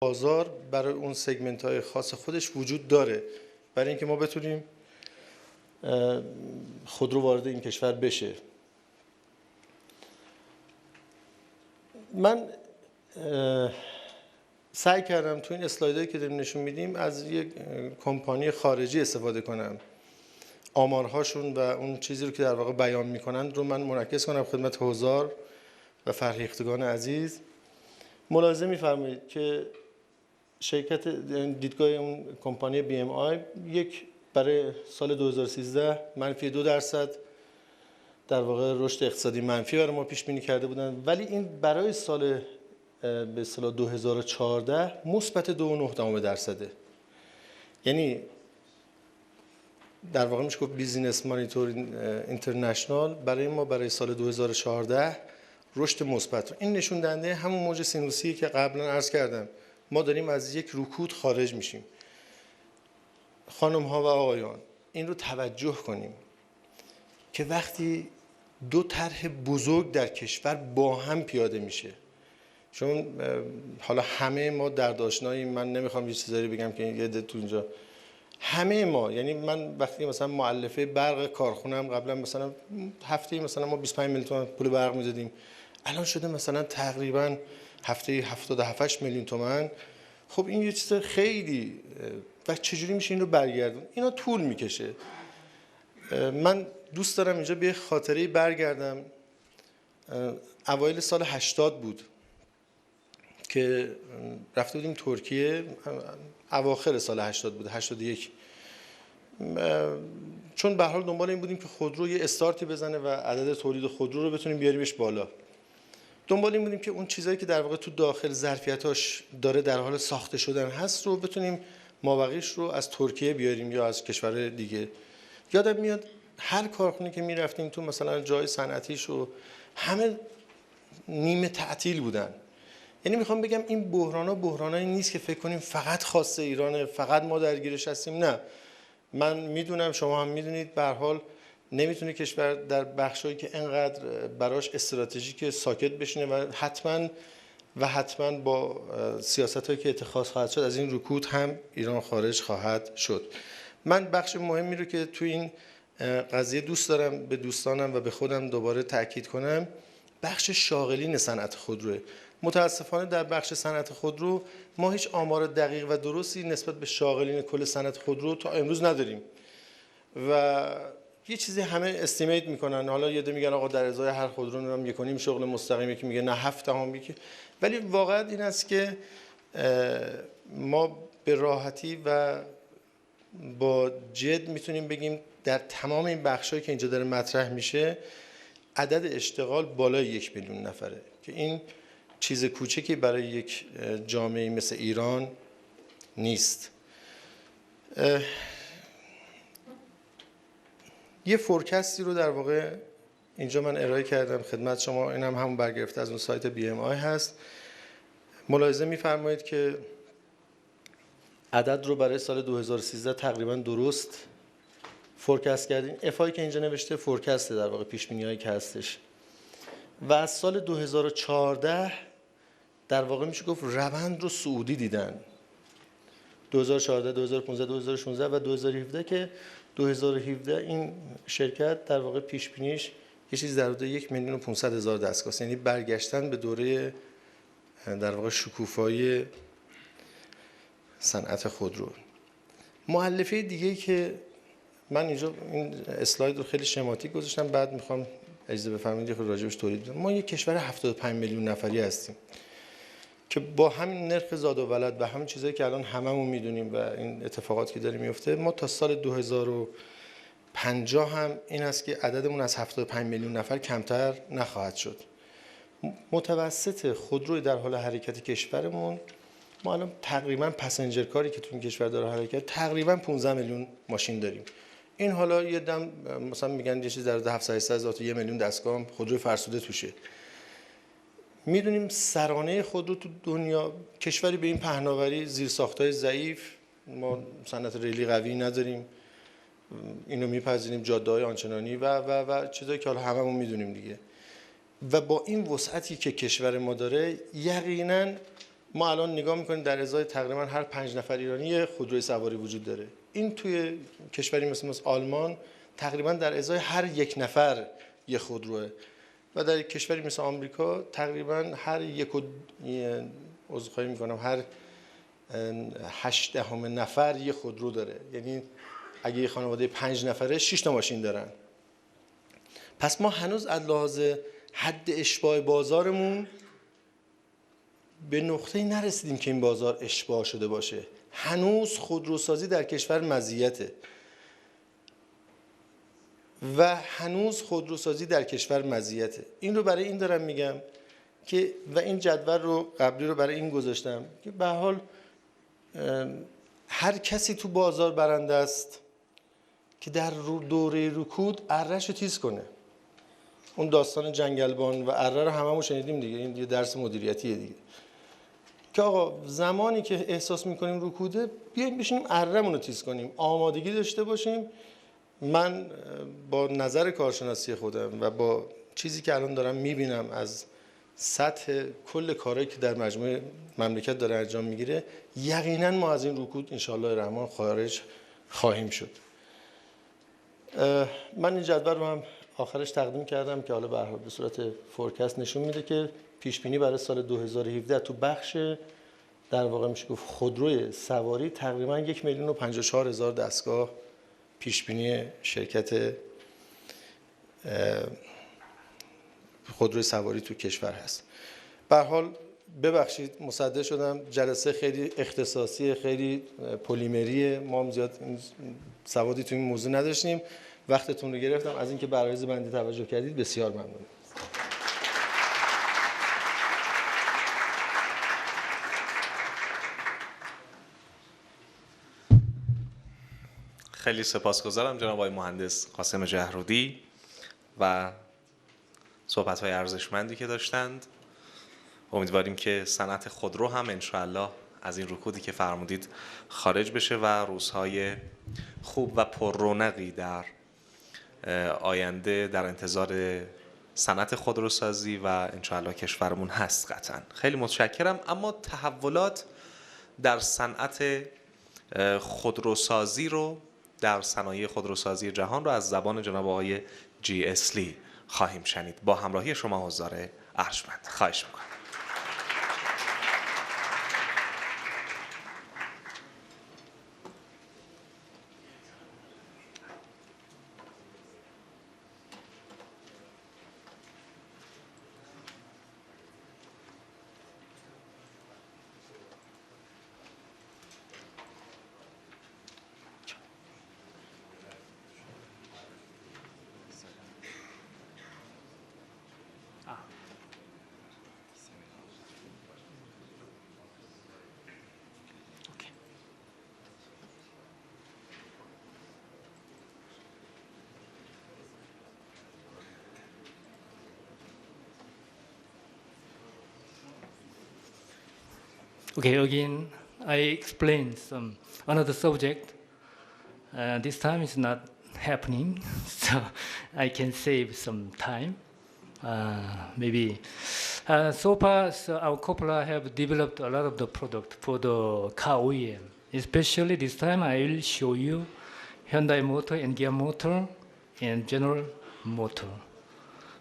بازار برای اون سگمنت های خاص خودش وجود داره برای اینکه ما بتونیم خودرو وارد این کشور بشه. من سعی کردم تو این اسلایدایی که داریم نشون میدیم از یک کمپانی خارجی استفاده کنم، آمارهاشون و اون چیزی رو که در واقع بیان میکنن رو من منعکس کنم خدمت حضار و فرهیختگان عزیز. ملاحظه میفرمایید که شرکت دیدگاه اون کمپانی BMI یک برای سال 2013 منفی 2% در واقع رشد اقتصادی منفی برای ما پیش بینی کرده بودن، ولی این برای سال به اصطلاح 2014 مثبت 2.9%. یعنی در واقع میشه گفت بیزینس مانیتور اینترنشنال برای ما برای سال 2014 رشد مثبت. این نشون دهنده همون موج سینوسی که قبلا عرض کردم، ما داریم از یک رکود خارج میشیم. خانم ها و آقایان این رو توجه کنیم که وقتی دو طرح بزرگ در کشور با هم پیاده میشه، چون حالا همه ما دردآشناییم، من نمیخوام یه چیزایی بگم که یه ده تو اینجا همه ما، یعنی من وقتی مثلا مؤلفه برق کارخونم قبلا مثلا هفته مثلا ما 25 میلیون تومان پول برق میدادیم، الان شده مثلا تقریبا هفته 77 میلیون تومان. خب این یه چیز خیلی، و چجوری میشه این رو برگردون؟ اینا طول میکشه. من دوست دارم اینجا به خاطره برگردم. اوایل سال 80 بود که رفته بودیم ترکیه، اواخر سال 80 بود، 81. چون به هر حال دنبال این بودیم که خودرو یه استارتی بزنه و عدد تولید خودرو رو بتونیم بیاریمش بالا. دنبال این بودیم که اون چیزایی که در واقع تو داخل ظرفیتاش داره در حال ساخته شدن هست رو بتونیم مابقیش رو از ترکیه بیاریم یا از کشور دیگه. یادم میاد هر کارخونه که میرفتیم تو مثلا جای صنعتیش رو همه نیمه تعطیل بودن. یعنی میخوام بگم این بحرانایی نیست که فکر کنیم فقط خاص ایرانه، فقط ما درگیرش هستیم. نه، من میدونم، شما هم میدونید، به هر حال نمیتونه کشور در بخشایی که انقدر براش استراتژیک ساکت بشینه و حتما با سیاستایی که اتخاذ خواهد شد از این رکود هم ایران خارج خواهد شد. من بخش مهمی رو که تو این قضیه دوست دارم به دوستانم و به خودم دوباره تاکید کنم، بخش شاغلین صنعت خودروه. متاسفانه در بخش صنعت خودرو ما هیچ آمار دقیق و درستی نسبت به شاغلین کل صنعت خودرو تا امروز نداریم و یه چیزی همه استیمیت میکنن. حالا یه ده میگن آقا در ازای هر خودرو نمیدونم 1.5 شغل مستقیم، یکی میگه نه 7 تا ولی واقعا این است که ما به راحتی و با جد میتونیم بگیم در تمام این بخشایی که اینجا داره مطرح میشه عدد اشتغال بالای 1 میلیون نفره که این چیز کوچکی برای یک جامعه مثل ایران نیست. یه فورکستی رو در واقع اینجا من ارائه کردم خدمت شما، این هم همون برگرفته از اون سایت BMI هست. ملاحظه می‌فرمایید که عدد رو برای سال 2013 تقریبا درست فورکست کردیم. افایی که اینجا نوشته فورکسته، در واقع پیش بینی‌هایی که هستش. و از سال 2014 در واقع میشه گفت روند رو صعودی دیدن. 2014 2015 2016 و 2017 که 2017 این شرکت در واقع پیش بینیش یه چیز در حدود 1,500,000 دستگاه، یعنی برگشتن به دوره در واقع شکوفایی صنعت خودرو. مؤلفه دیگه‌ای که من اینجا این اسلاید رو خیلی شماتیک گذاشتم، بعد میخوام اجازه بفرمایید خود راجبش توضیح بدم. ما یک کشور 75 میلیون نفری هستیم که با همین نرخ زاد و ولد و همین چیزایی که الان هممون میدونیم و این اتفاقاتی که داره میفته، ما تا سال 2050 هم این است که عددمون از 75 میلیون نفر کمتر نخواهد شد. متوسط خودروی در حال حرکت کشورمون، ما الان تقریبا پسنجر کاری که تو این کشور داره حرکت تقریبا 15 میلیون ماشین داریم. این حالا یه دم مثلا میگن یه چیز در حدود 700,000 تا 1 میلیون دستگاه خودروی فرسوده توشه. میدونیم سرانه خودرو تو دنیا کشوری به این پهناوری زیرساخت‌های ضعیف، ما صنعت ریلی قوی نداریم، اینو میپذیریم، جاده‌های آنچنانی و چیزایی که حالا هممون میدونیم دیگه. و با این وسعتی که کشور ما داره، یقینا ما الان نگاه میکنیم در ازای تقریبا هر 5 نفر ایرانی یه خودروی سواری وجود داره. این توی کشوری مثل آلمان تقریبا در ازای هر 1 نفر یه خودروه و در کشوری مثل آمریکا تقریبا هر هر 8 نفر یه خودرو داره. یعنی اگه یه خانواده 5 نفره 6 تا ماشین دارن. پس ما هنوز از لحاظ حد اشباع بازارمون به نقطه‌ای نرسیدیم که این بازار اشباع شده باشه. هنوز خودروسازی در کشور مزیته و هنوز خودروسازی در کشور مزیته. این رو برای این دارم میگم که و این جدول رو قبلی رو برای این گذاشتم که به هر حال هر کسی تو بازار برنده است که در دوره رکود اره‌ش رو تیز کنه. اون داستان جنگلبان و اره رو هممون شنیدیم دیگه. این یه درس مدیریتیه دیگه که آقا زمانی که احساس میکنیم رکوده بیایم بشینیم اره‌مون رو تیز کنیم، آمادگی داشته باشیم. من با نظر کارشناسی خودم و با چیزی که الان دارم میبینم از سطح کل کارهایی که در مجموعه مملکت داره انجام میگیره، یقینا ما از این رکود انشاءالله الرحمن خارج خواهیم شد. من این جدول رو هم آخرش تقدیم کردم که حالا به هر حال به صورت فورکست نشون میده که پیش بینی برای سال 2017 تو بخش در واقع میشه گفت خودروی سواری تقریبا 1,054,000 دستگاه پیش بینی شرکت خودروی سواری تو کشور هست. به هر حال ببخشید مصدق شدم، جلسه خیلی اختصاصی، خیلی پلیمری، ما هم زیاد سوادی تو این موضوع نداشتیم. وقتتون رو گرفتم. از اینکه به عرایض بنده توجه کردید بسیار ممنونم. خیلی سپاسگزارم جناب آقای مهندس قاسم جهرودی و صحبت‌های ارزشمندی که داشتند. امیدواریم که صنعت خودرو هم انشاءالله از این رکودی که فرمودید خارج بشه و روزهای خوب و پر رونقی در آینده در انتظار صنعت خودروسازی و انشاءالله کشورمون هست قطعا. خیلی متشکرم. اما تحولات در صنعت خودروسازی رو در صنایع خودروسازی جهان رو از زبان جناب آقای جی اسلی خواهیم شنید با همراهی شما حضار ارجمند. خواهش میکنم. Okay, again, I explained some another subject. This time it's not happening, so I can save some time. Maybe so far, so our Coppola have developed a lot of the product for the car OEM. Especially this time, I will show you Hyundai Motor and Kia Motor and General Motor.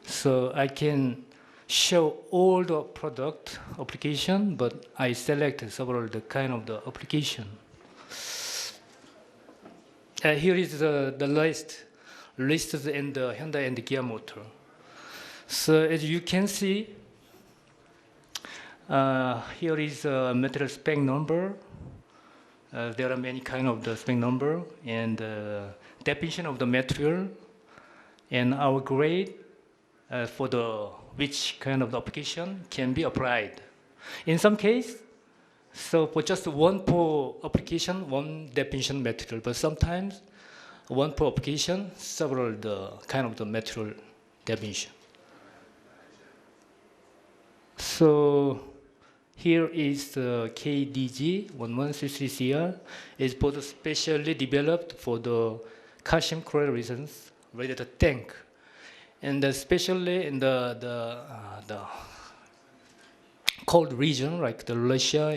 So I can show all the product application, but I selected several the kind of the application. Here is the list listed in the Hyundai and the Kia Motor. So as you can see, here is a material spec number. There are many kind of the spec number and definition of the material and our grade for the which kind of application can be applied. In some case, so for just one per application, one definition material, but sometimes one per application, several the kind of the material definition. So here is the KDG 1133CR. It's both specially developed for the calcium chloride reasons, rated tank. And especially in the cold region like the Russia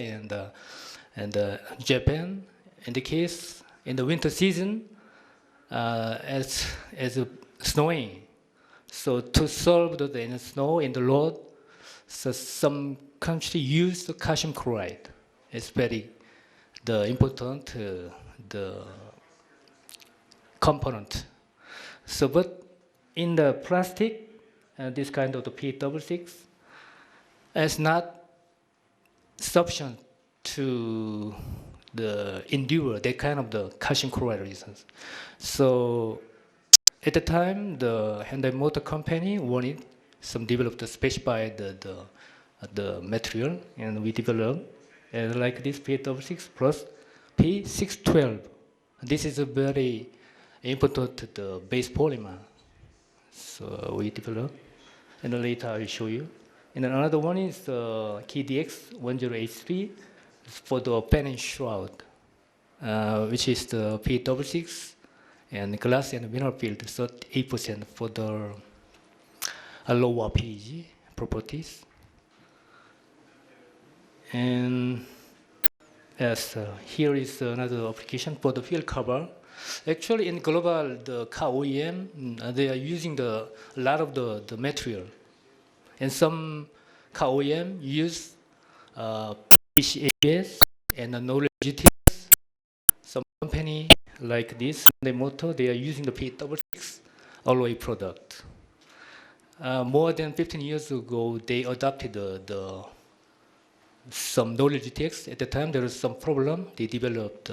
and Japan. In the case in the winter season, as snowing, so to solve the snow in the road, so some country use the calcium chloride. It's very the important the component. So, but in the plastic, this kind of the P66 is not sufficient to the endure that kind of the calcium chloride resistance. So at the time, the Hyundai Motor Company wanted some develop the specify the material, and we developed like this P66 plus P612. This is a very important the base polymer. So we developed, and then later I will show you. And then another one is the KDX 1083 for the pen and shroud, which is the P66 and glass and mineral field 38% for the lower pH properties. And yes, here is another application for the field cover. Actually, in global, the car OEM, they are using a lot of the material. And some car OEM use PCAS and knowledge GTS. Some company like this, the motor, they are using the P66 alloy product. More than 15 years ago, they adopted some knowledge GTX. At the time, there was some problem. They developed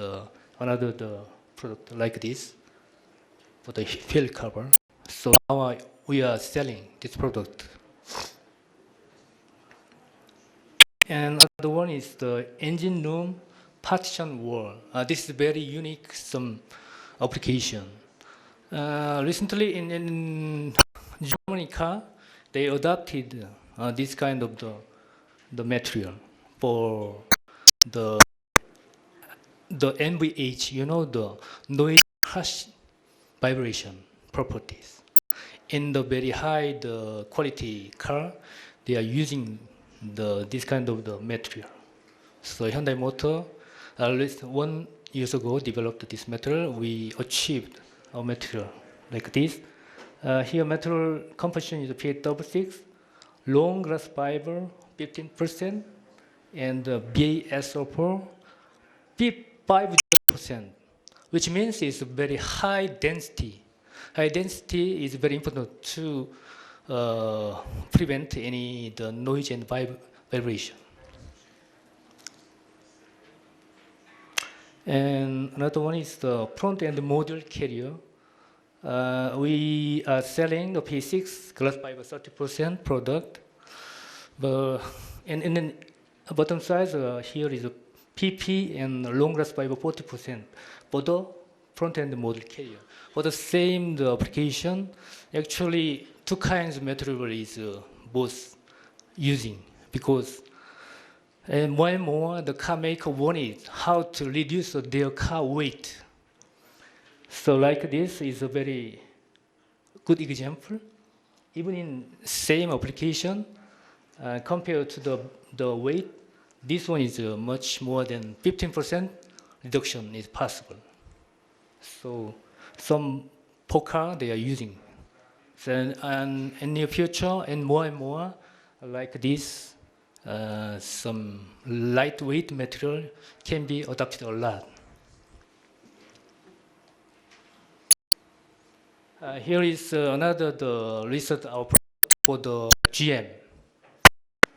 another product like this for the field cover. So now we are selling this product. And another one is the engine room partition wall. This is very unique some application. Recently in Germany car, they adopted this kind of the material for the NVH, you know, the noise harsh vibration properties. In the very high the quality car, they are using this kind of the material. So Hyundai Motor, at least 1 year ago, developed this material. We achieved our material like this. Here material composition is P66, long glass fiber 15%, and BASO4 5%, which means it's very high density. High density is very important to prevent any the noise and vibration. And another one is the front end module carrier. We are selling the P6 glass fiber 30% product, but in the bottom size here is a PP and long glass fiber 40% for the front end module carrier. For the same the application, actually two kinds of material is both using, because more and more the car maker wanted how to reduce their car weight. So like this is a very good example. Even in same application, compared to the weight, this one is much more than 15% reduction is possible. So some car they are using. So, and in the future, and more like this, some lightweight material can be adopted a lot. Here is another the research output for the GM.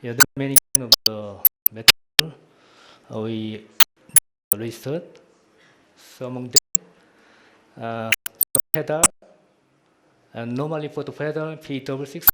Yeah, there are many kind of the material we research. Some of them pedal, and normally for the pedal P66